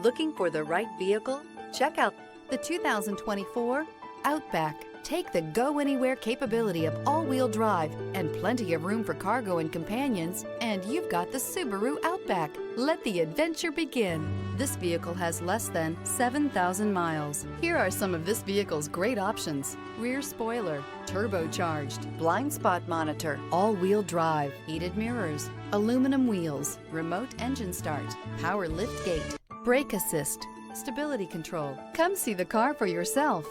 Looking for the right vehicle? Check out the 2024 Outback. Take the go-anywhere capability of all-wheel drive and plenty of room for cargo and companions, and you've got the Subaru Outback. Let the adventure begin. This vehicle has less than 7,000 miles. Here are some of this vehicle's great options: rear spoiler, turbocharged, blind spot monitor, all-wheel drive, heated mirrors, aluminum wheels, remote engine start, power lift gate, brake assist, stability control. Come see the car for yourself.